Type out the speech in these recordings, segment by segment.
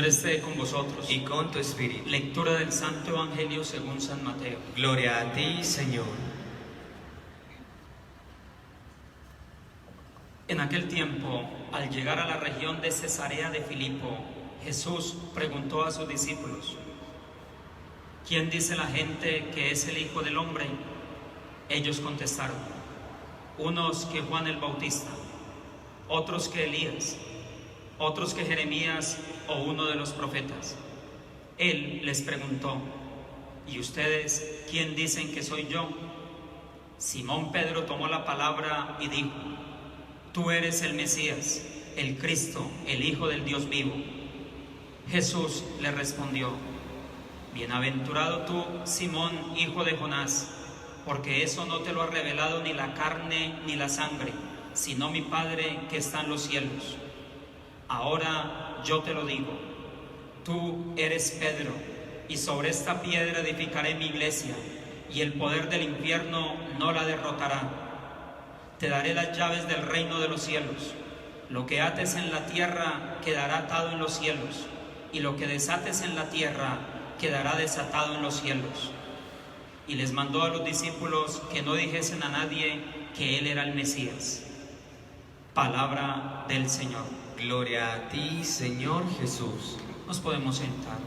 esté con vosotros. y con tu espíritu. Lectura del Santo Evangelio según San Mateo. Gloria a ti, Señor. En aquel tiempo, al llegar a la región de Cesarea de Filipo, Jesús preguntó a sus discípulos: ¿quién dice la gente que es el Hijo del Hombre? Ellos contestaron: unos que Juan el Bautista, otros que Elías, otros que Jeremías o uno de los profetas. Él les preguntó: ¿y ustedes quién dicen que soy yo? Simón Pedro tomó la palabra y dijo: tú eres el Mesías, el Cristo, el Hijo del Dios vivo. Jesús le respondió: bienaventurado tú, Simón, hijo de Jonás, porque eso no te lo ha revelado ni la carne ni la sangre, sino mi Padre que está en los cielos. Ahora yo te lo digo: tú eres Pedro, y sobre esta piedra edificaré mi iglesia, y el poder del infierno no la derrotará. Te daré las llaves del reino de los cielos. Lo que ates en la tierra quedará atado en los cielos, y lo que desates en la tierra quedará desatado en los cielos. Y les mandó a los discípulos que no dijesen a nadie que él era el Mesías. Palabra del Señor. Gloria a ti, Señor Jesús. Nos podemos sentar.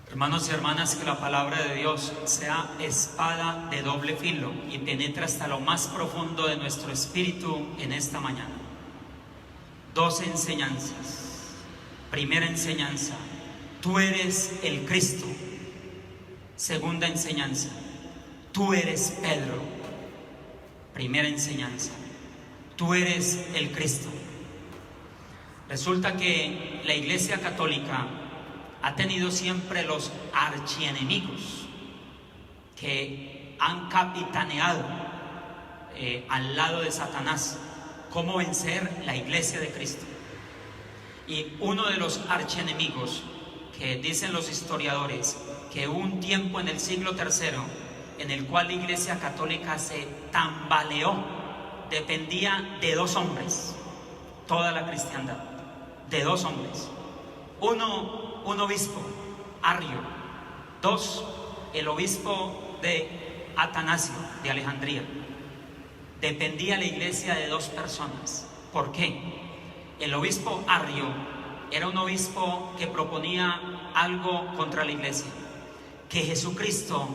Hermanos y hermanas, que la palabra de Dios sea espada de doble filo y penetre hasta lo más profundo de nuestro espíritu en esta mañana. Dos enseñanzas. Primera enseñanza: tú eres el Cristo. Segunda enseñanza: tú eres Pedro. Primera enseñanza: tú eres el Cristo. Resulta que la Iglesia Católica ha tenido siempre los archienemigos que han capitaneado al lado de Satanás cómo vencer la Iglesia de Cristo. Y uno de los archienemigos, que dicen los historiadores que hubo un tiempo en el siglo III en el cual la Iglesia Católica se tambaleó, dependía de dos hombres, toda la cristiandad, de dos hombres. Uno, un obispo, Arrio. Dos, el obispo de Atanasio, de Alejandría. Dependía la iglesia de dos personas. ¿Por qué? El obispo Arrio era un obispo que proponía algo contra la iglesia: que Jesucristo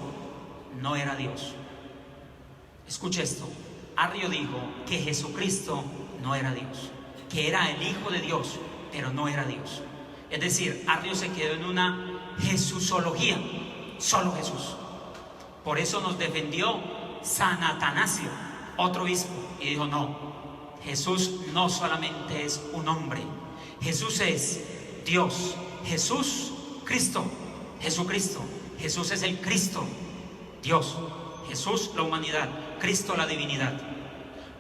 no era Dios. Escuche esto: Arrio dijo que Jesucristo no era Dios, que era el Hijo de Dios, pero no era Dios. Es decir, Arrio se quedó en una jesusología, solo Jesús. Por eso nos defendió San Atanasio, otro obispo, y dijo: no, Jesús no solamente es un hombre, Jesús es Dios, Jesús, Cristo, Jesucristo. Jesús es el Cristo, Dios, Jesús la humanidad, Cristo la divinidad.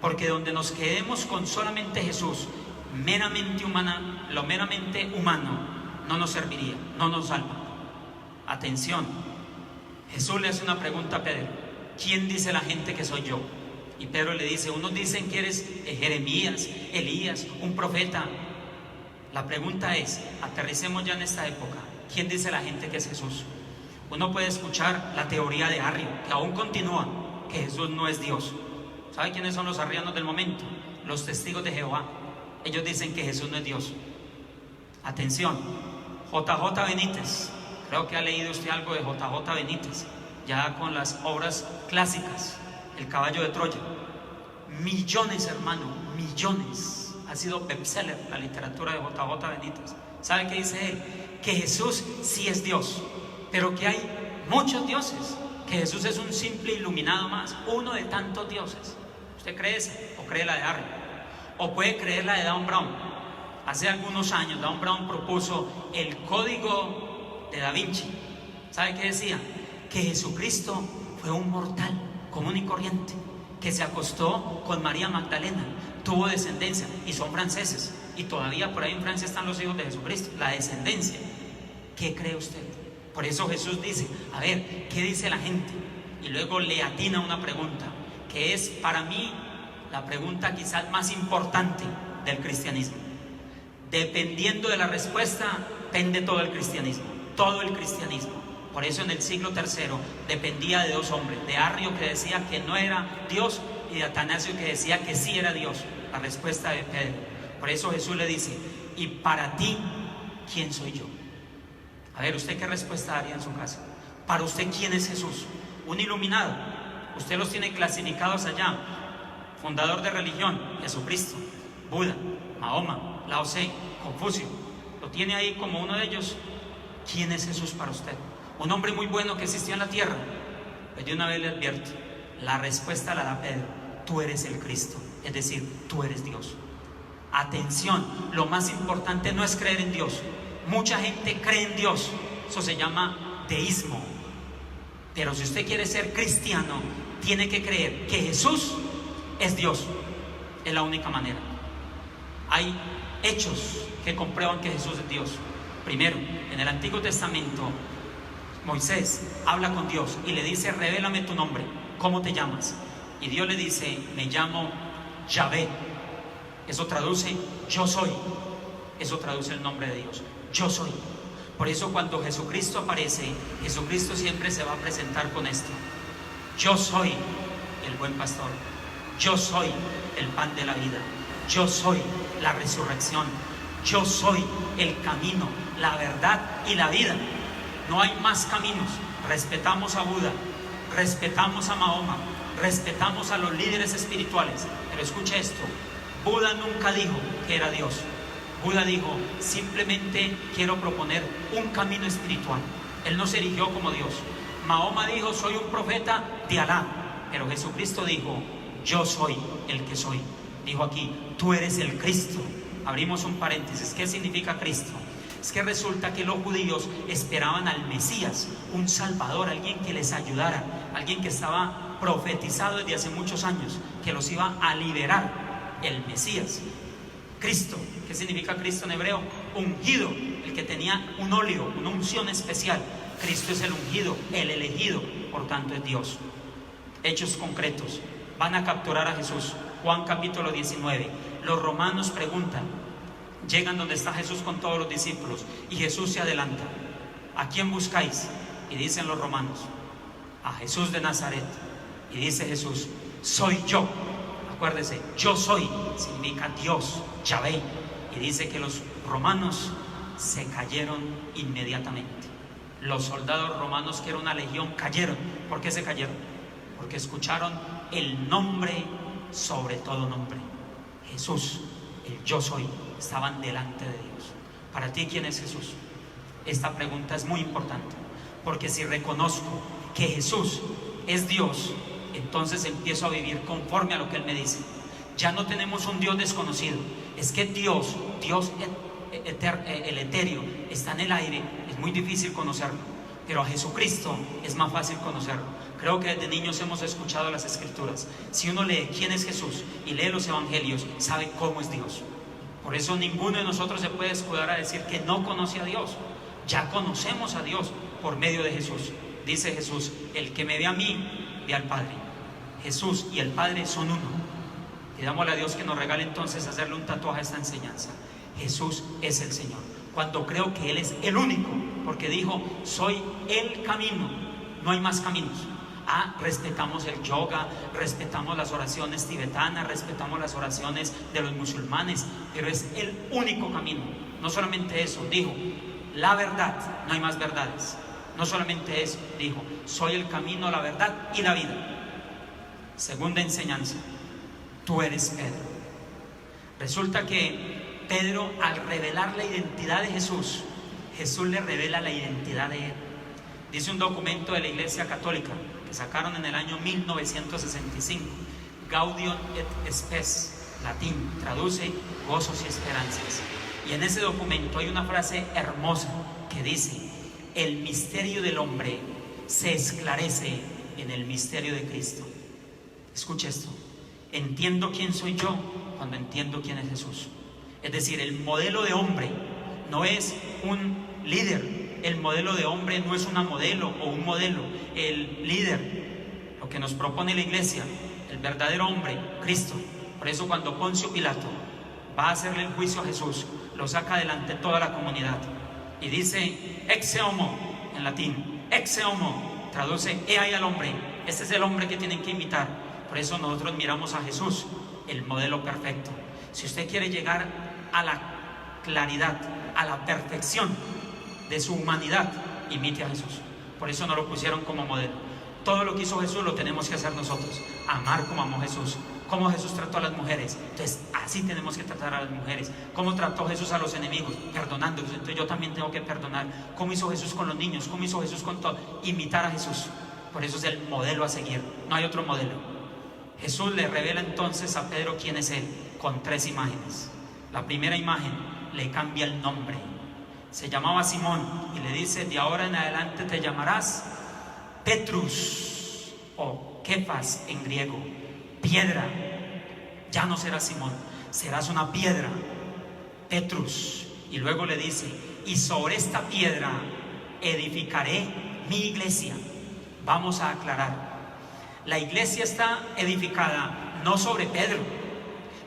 Porque donde nos quedemos con solamente Jesús, meramente humana, lo meramente humano no nos serviría, no nos salva. Atención, Jesús le hace una pregunta a Pedro: ¿quién dice la gente que soy yo? Y Pedro le dice: unos dicen que eres Jeremías, Elías, un profeta. La pregunta es, aterricemos ya en esta época, ¿quién dice la gente que es Jesús? Uno puede escuchar la teoría de Arrio, que aún continúa, que Jesús no es Dios. ¿Sabe quiénes son los arrianos del momento? Los testigos de Jehová. Ellos dicen que Jesús no es Dios. Atención, JJ Benítez. Creo que ha leído usted algo de JJ Benítez, ya con las obras clásicas, El caballo de Troya. Millones, hermano, millones. Ha sido bestseller la literatura de JJ Benítez. ¿Sabe qué dice él? Que Jesús sí es Dios, pero que hay muchos dioses, que Jesús es un simple iluminado más, uno de tantos dioses. ¿Usted cree esa o cree la de Arrio? O puede creer la de Dan Brown. Hace algunos años Dan Brown propuso el código de Da Vinci. ¿Sabe qué decía? Que Jesucristo fue un mortal común y corriente, que se acostó con María Magdalena, tuvo descendencia, y son franceses, y todavía por ahí en Francia están los hijos de Jesucristo, la descendencia. ¿Qué cree usted? Por eso Jesús dice: a ver, ¿qué dice la gente? Y luego le atina una pregunta, que es para mí la pregunta quizás más importante del cristianismo. Dependiendo de la respuesta, pende todo el cristianismo. Todo el cristianismo. Por eso en el siglo III dependía de dos hombres, de Arrio, que decía que no era Dios, y de Atanasio, que decía que sí era Dios. La respuesta de Pedro. Por eso Jesús le dice: ¿y para ti quién soy yo? A ver, ¿usted qué respuesta daría en su casa? Para usted, ¿quién es Jesús? Un iluminado. Usted los tiene clasificados allá: fundador de religión, Jesucristo; Buda, Mahoma, Lao Tse, Confucio. Lo tiene ahí como uno de ellos. ¿Quién es Jesús para usted? Un hombre muy bueno que existió en la tierra. Pues de una vez le advierto, la respuesta la da Pedro: tú eres el Cristo, es decir, tú eres Dios. Atención, lo más importante no es creer en Dios. Mucha gente cree en Dios, eso se llama deísmo. Pero si usted quiere ser cristiano, tiene que creer que Jesús es Dios. Es la única manera. Hay hechos que comprueban que Jesús es Dios. Primero, en el Antiguo Testamento, Moisés habla con Dios y le dice: revélame tu nombre, ¿cómo te llamas? Y Dios le dice: me llamo Yahvé. Eso traduce yo soy. Eso traduce el nombre de Dios, yo soy. Por eso cuando Jesucristo aparece, Jesucristo siempre se va a presentar con esto: yo soy el buen pastor, yo soy el pan de la vida, yo soy la resurrección, yo soy el camino, la verdad y la vida. No hay más caminos. Respetamos a Buda, respetamos a Mahoma, respetamos a los líderes espirituales, pero escucha esto: Buda nunca dijo que era Dios. Buda dijo: simplemente quiero proponer un camino espiritual. Él no se erigió como Dios. Mahoma dijo: soy un profeta de Alá. Pero Jesucristo dijo: yo soy el que soy. Dijo aquí: tú eres el Cristo. Abrimos un paréntesis. ¿Qué significa Cristo? Es que resulta que los judíos esperaban al Mesías, un Salvador, alguien que les ayudara, alguien que estaba profetizado desde hace muchos años, que los iba a liberar, el Mesías. Cristo, ¿qué significa Cristo en hebreo? Ungido, el que tenía un óleo, una unción especial. Cristo es el ungido, el elegido, por tanto es Dios. Hechos concretos: van a capturar a Jesús. Juan capítulo 19. Los romanos preguntan, llegan donde está Jesús con todos los discípulos, y Jesús se adelanta: ¿a quién buscáis? Y dicen los romanos: a Jesús de Nazaret. Y dice Jesús: soy yo. Acuérdese, yo soy significa Dios, Yahvé. Y dice que los romanos se cayeron inmediatamente. Los soldados romanos, que era una legión, cayeron. ¿Por qué se cayeron? Porque escucharon el nombre sobre todo nombre: Jesús, el yo soy. Estaban delante de Dios. Para ti, ¿quién es Jesús? Esta pregunta es muy importante, porque si reconozco que Jesús es Dios, entonces empiezo a vivir conforme a lo que Él me dice. Ya no tenemos un Dios desconocido. Es que Dios el etéreo, está en el aire. Es muy difícil conocerlo, pero a Jesucristo es más fácil conocerlo. Creo que desde niños hemos escuchado las Escrituras. Si uno lee quién es Jesús y lee los Evangelios, sabe cómo es Dios. Por eso ninguno de nosotros se puede escudar a decir que no conoce a Dios. Ya conocemos a Dios por medio de Jesús. Dice Jesús: el que me ve a mí, ve al Padre. Jesús y el Padre son uno. Pidámosle a Dios que nos regale entonces hacerle un tatuaje a esta enseñanza: Jesús es el Señor. Cuando creo que Él es el único, porque dijo: soy el camino, no hay más caminos. Respetamos el yoga, respetamos las oraciones tibetanas, respetamos las oraciones de los musulmanes, pero es el único camino. No solamente eso, dijo: la verdad, no hay más verdades. No solamente eso, dijo: soy el camino, la verdad y la vida. Segunda enseñanza: tú eres Pedro. Resulta que Pedro, al revelar la identidad de Jesús, Jesús le revela la identidad de él. Dice un documento de la Iglesia Católica que sacaron en el año 1965, Gaudium et Spes, latín, traduce gozos y esperanzas. Y en ese documento hay una frase hermosa que dice: el misterio del hombre se esclarece en el misterio de Cristo. Escucha esto: entiendo quién soy yo cuando entiendo quién es Jesús. Es decir, el modelo de hombre no es un líder. El modelo de hombre no es una modelo o un modelo. El líder, lo que nos propone la iglesia, el verdadero hombre, Cristo. Por eso cuando Poncio Pilato va a hacerle el juicio a Jesús, lo saca delante toda la comunidad y dice ecce homo en latín. Ecce homo traduce he ahí al hombre. Este es el hombre que tienen que imitar. Por eso nosotros miramos a Jesús, el modelo perfecto. Si usted quiere llegar a la claridad, a la perfección de su humanidad, imite a Jesús. Por eso nos lo pusieron como modelo. Todo lo que hizo Jesús lo tenemos que hacer nosotros. Amar como amó Jesús. Cómo Jesús trató a las mujeres. Entonces así tenemos que tratar a las mujeres. Cómo trató Jesús a los enemigos, perdonándolos. Entonces yo también tengo que perdonar. Cómo hizo Jesús con los niños. Cómo hizo Jesús con todo. Imitar a Jesús. Por eso es el modelo a seguir. No hay otro modelo. Jesús le revela entonces a Pedro quién es él, con 3 imágenes. La primera imagen, le cambia el nombre. Se llamaba Simón y le dice: de ahora en adelante te llamarás Petrus, o Kefas en griego, piedra. Ya no serás Simón, serás una piedra, Petrus. Y luego le dice: y sobre esta piedra edificaré mi iglesia. Vamos a aclarar. La iglesia está edificada no sobre Pedro.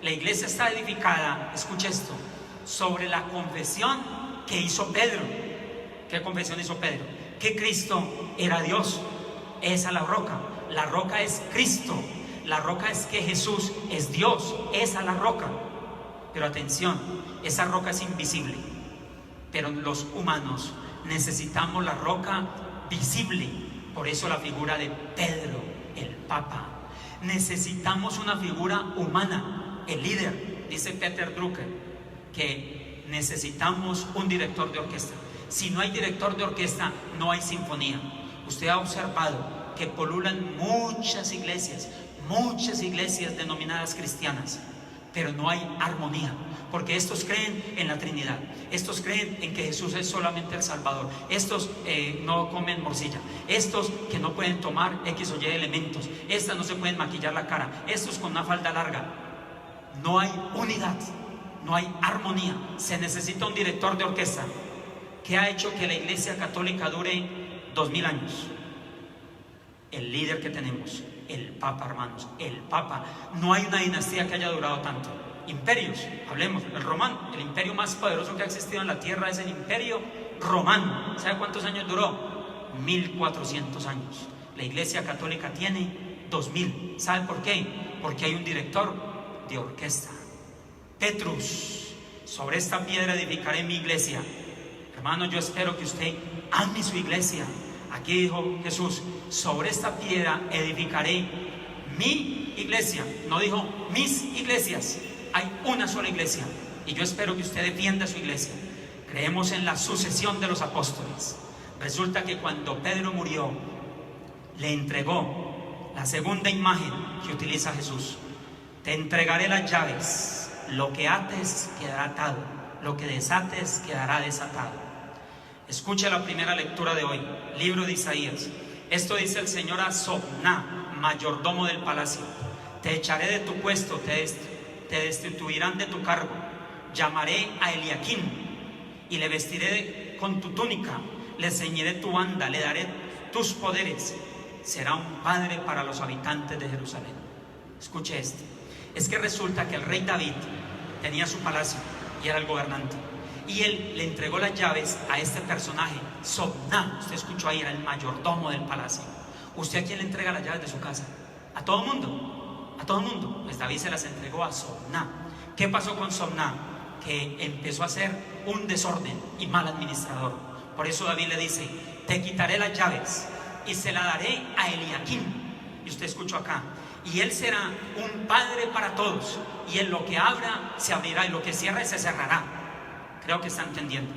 La iglesia está edificada, escucha esto, sobre la confesión que hizo Pedro. ¿Qué confesión hizo Pedro? Que Cristo era Dios. Esa es la roca. La roca es Cristo. La roca es que Jesús es Dios. Esa es la roca. Pero atención, esa roca es invisible. Pero los humanos necesitamos la roca visible. Por eso la figura de Pedro, el Papa. Necesitamos una figura humana, el líder. Dice Peter Drucker que necesitamos un director de orquesta. Si no hay director de orquesta, no hay sinfonía. Usted ha observado que pululan muchas iglesias denominadas cristianas, pero no hay armonía, porque estos creen en la Trinidad, estos creen en que Jesús es solamente el Salvador, estos no comen morcilla, estos que no pueden tomar X o Y elementos, estas no se pueden maquillar la cara, estos con una falda larga. No hay unidad, no hay armonía. Se necesita un director de orquesta. ¿Qué ha hecho que la Iglesia Católica dure 2000 años? El líder que tenemos, el Papa, hermanos, el Papa. No hay una dinastía que haya durado tanto. Imperios, hablemos, el romano, el imperio más poderoso que ha existido en la tierra es el imperio romano. ¿Sabe cuántos años duró? 1400 años. La Iglesia Católica tiene 2000. ¿Sabe por qué? Porque hay un director de orquesta. Petrus, sobre esta piedra edificaré mi iglesia. Hermano, yo espero que usted ame su iglesia. Aquí dijo Jesús: sobre esta piedra edificaré mi iglesia. No dijo mis iglesias. Hay una sola iglesia. Y yo espero que usted defienda su iglesia. Creemos en la sucesión de los apóstoles. Resulta que cuando Pedro murió, le entregó la segunda imagen que utiliza Jesús. Te entregaré las llaves. Lo que ates quedará atado, lo que desates quedará desatado. Escucha la primera lectura de hoy, libro de Isaías. Esto dice el Señor a Sobná, mayordomo del palacio: te echaré de tu puesto, te destituirán de tu cargo. Llamaré a Eliaquim y le vestiré con tu túnica, le ceñiré tu banda, le daré tus poderes. Será un padre para los habitantes de Jerusalén. Escuche esto. Es que resulta que el rey David tenía su palacio y era el gobernante. Y él le entregó las llaves a este personaje, Sobná. Usted escuchó ahí, era el mayordomo del palacio. ¿Usted a quién le entrega las llaves de su casa? ¿A todo mundo? ¿A todo mundo? Pues David se las entregó a Sobná. ¿Qué pasó con Sobná? Que empezó a ser un desorden y mal administrador. Por eso David le dice: te quitaré las llaves y se la daré a Eliaquim. Y usted escuchó acá: y él será un padre para todos, y en lo que abra se abrirá, y lo que cierre se cerrará. Creo que está entendiendo.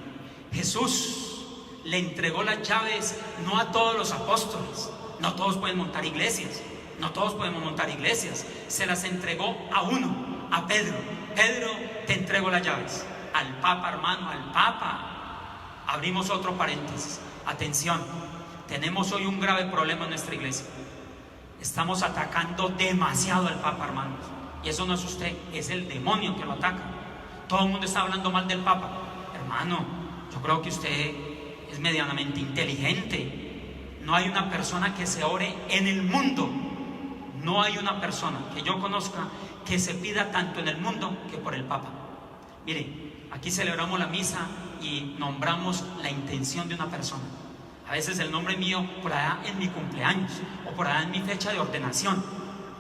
Jesús le entregó las llaves no a todos los apóstoles. No todos pueden montar iglesias, no todos podemos montar iglesias. Se las entregó a uno, a Pedro. Pedro, te entrego las llaves. Al Papa, hermano, al Papa. Abrimos otro paréntesis. Atención, tenemos hoy un grave problema en nuestra iglesia. Estamos atacando demasiado al Papa, hermanos. Y eso no es usted, es el demonio que lo ataca. Todo el mundo está hablando mal del Papa. Hermano, yo creo que usted es medianamente inteligente. No hay una persona que se ore en el mundo. No hay una persona que yo conozca que se pida tanto en el mundo que por el Papa. Mire, aquí celebramos la misa y nombramos la intención de una persona. A veces el nombre mío por allá en mi cumpleaños o por allá en mi fecha de ordenación,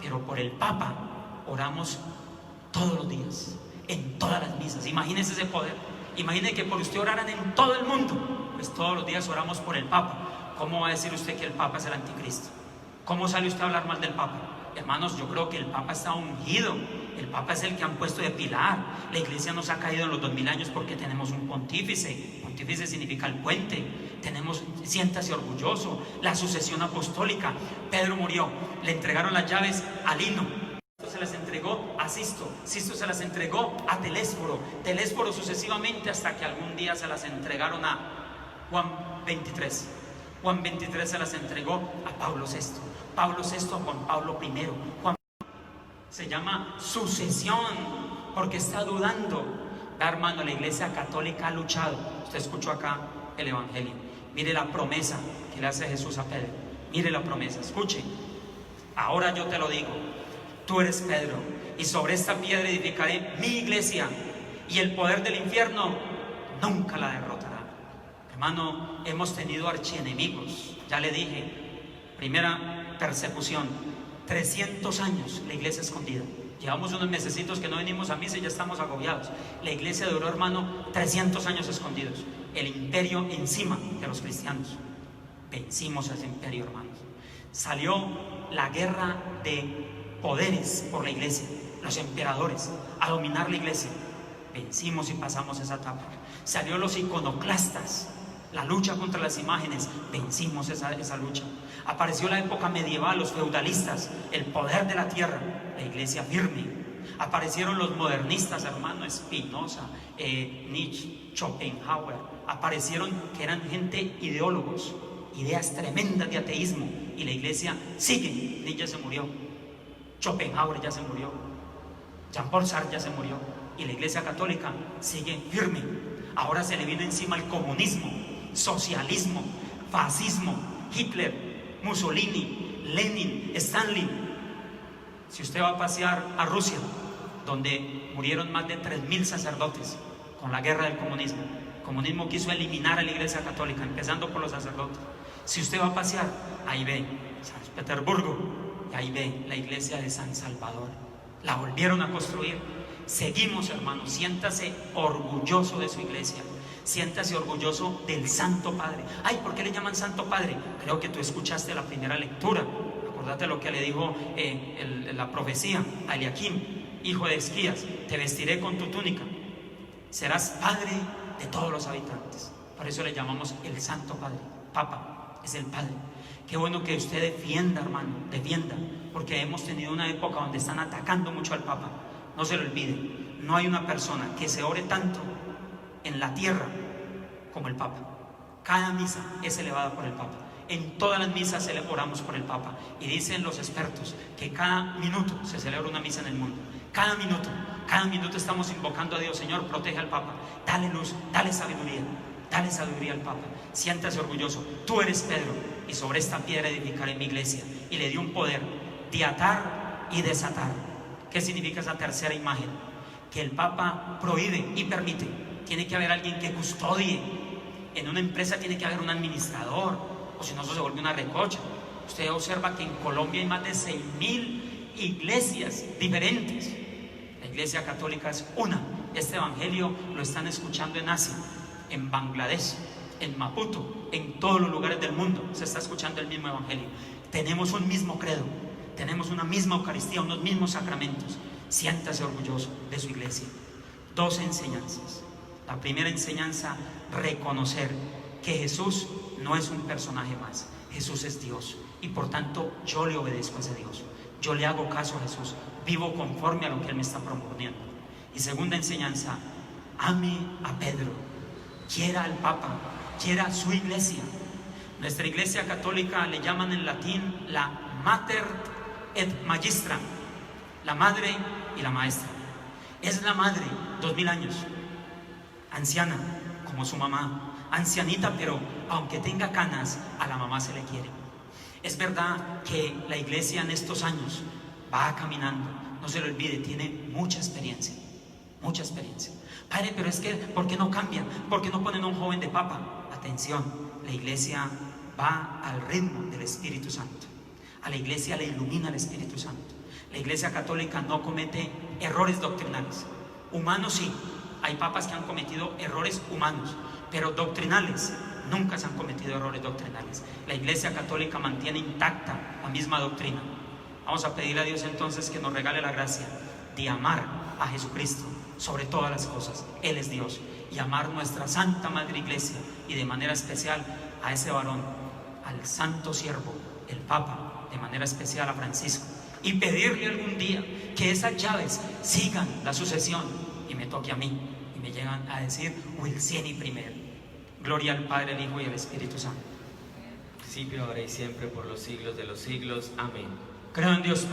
pero por el Papa oramos todos los días, en todas las misas. Imagínense ese poder. Imagine que por usted oraran en todo el mundo, pues todos los días oramos por el Papa. ¿Cómo va a decir usted que el Papa es el anticristo? ¿Cómo sale usted a hablar mal del Papa? Hermanos, yo creo que el Papa está ungido. El Papa es el que han puesto de pilar. La iglesia nos ha caído en los 2000 años porque tenemos un pontífice. Pontífice significa el puente. Siéntase orgulloso. La sucesión apostólica. Pedro murió, le entregaron las llaves a Lino, se las entregó a Sisto, Sisto se las entregó a Telésforo, Telésforo sucesivamente hasta que algún día se las entregaron a Juan 23. Juan 23 se las entregó a Pablo VI, Pablo VI a Juan Pablo I. Se llama sucesión porque está dudando. Hermano, la iglesia católica ha luchado. Usted escuchó acá el evangelio. Mire la promesa que le hace Jesús a Pedro. Mire la promesa, escuche. Ahora yo te lo digo, tú eres Pedro, y sobre esta piedra edificaré mi iglesia, y el poder del infierno nunca la derrotará. Hermano, hemos tenido archienemigos. Ya le dije, primera persecución, 300 años la iglesia escondida. Llevamos unos mesecitos que no venimos a misa y ya estamos agobiados. La iglesia duró, hermano, 300 años escondidos. El imperio encima de los cristianos. Vencimos a ese imperio, hermanos. Salió la guerra de poderes por la iglesia, los emperadores, a dominar la iglesia. Vencimos y pasamos esa etapa. Salió los iconoclastas, la lucha contra las imágenes. Vencimos esa lucha. Apareció la época medieval, los feudalistas, el poder de la tierra, la iglesia firme. Aparecieron los modernistas, hermano, Spinoza, Nietzsche, Schopenhauer. Aparecieron que eran gente ideólogos, ideas tremendas de ateísmo, y la iglesia sigue. Nietzsche se murió, Schopenhauer ya se murió, Jean-Paul Sartre ya se murió, y la iglesia católica sigue firme. Ahora se le vino encima el comunismo, socialismo, fascismo, Hitler, Mussolini, Lenin, Stalin. Si usted va a pasear a Rusia, donde murieron más de 3000 sacerdotes con la guerra del comunismo. El comunismo quiso eliminar a la iglesia católica, empezando por los sacerdotes. Si usted va a pasear, ahí ve San Petersburgo, y ahí ve la iglesia de San Salvador. La volvieron a construir. Seguimos, hermanos. Siéntase orgulloso de su iglesia. Siéntase orgulloso del Santo Padre. Ay, ¿por qué le llaman Santo Padre? Creo que tú escuchaste la primera lectura. Acordate lo que le dijo la profecía a Eliakim, hijo de Esquías: te vestiré con tu túnica, serás padre de todos los habitantes. Por eso le llamamos el Santo Padre. Papa es el Padre. Qué bueno que usted defienda, hermano, defienda, porque hemos tenido una época donde están atacando mucho al Papa. No se lo olvide, no hay una persona que se ore tanto en la tierra como el Papa. Cada misa es elevada por el Papa. En todas las misas oramos por el Papa. Y dicen los expertos que cada minuto se celebra una misa en el mundo. Cada minuto estamos invocando a Dios: Señor, protege al Papa, dale luz, dale sabiduría al Papa. Siéntase orgulloso. Tú eres Pedro, y sobre esta piedra edificaré mi iglesia. Y le dio un poder de atar y desatar. ¿Qué significa esa tercera imagen? Que el Papa prohíbe y permite. Tiene que haber alguien que custodie. En una empresa tiene que haber un administrador, o si no, eso se vuelve una recocha. Usted observa que en Colombia hay más de 6000 iglesias diferentes. La iglesia católica es una. Este evangelio lo están escuchando en Asia, en Bangladesh, en Maputo, en todos los lugares del mundo se está escuchando el mismo evangelio. Tenemos un mismo credo, tenemos una misma Eucaristía, unos mismos sacramentos. Siéntase orgulloso de su iglesia. 2 enseñanzas. La primera enseñanza: reconocer que Jesús no es un personaje más. Jesús es Dios, y por tanto yo le obedezco a ese Dios. Yo le hago caso a Jesús, vivo conforme a lo que Él me está proponiendo. Y segunda enseñanza: ame a Pedro, quiera al Papa, quiera su iglesia. Nuestra iglesia católica le llaman en latín la Mater et Magistra, la madre y la maestra. Es la madre, 2000 años, anciana como su mamá, ancianita, pero aunque tenga canas, a la mamá se le quiere. Es verdad que la iglesia en estos años va caminando, no se lo olvide, tiene mucha experiencia, mucha experiencia. Padre, pero es que, ¿por qué no cambian? ¿Por qué no ponen a un joven de papa? Atención, la iglesia va al ritmo del Espíritu Santo. A la iglesia le ilumina el Espíritu Santo. La iglesia católica no comete errores doctrinales. Humanos sí, hay papas que han cometido errores humanos, pero doctrinales nunca se han cometido errores doctrinales. La iglesia católica mantiene intacta la misma doctrina. Vamos a pedirle a Dios entonces que nos regale la gracia de amar a Jesucristo sobre todas las cosas. Él es Dios. Y amar nuestra Santa Madre Iglesia, y de manera especial a ese varón, al santo siervo, el Papa, de manera especial a Francisco, y pedirle algún día que esas llaves sigan la sucesión y me toque a mí y me llegan a decir Wilsieni primero. Gloria al Padre, al Hijo y al Espíritu Santo. Principio, ahora y siempre, por los siglos de los siglos. Amén. Creo en Dios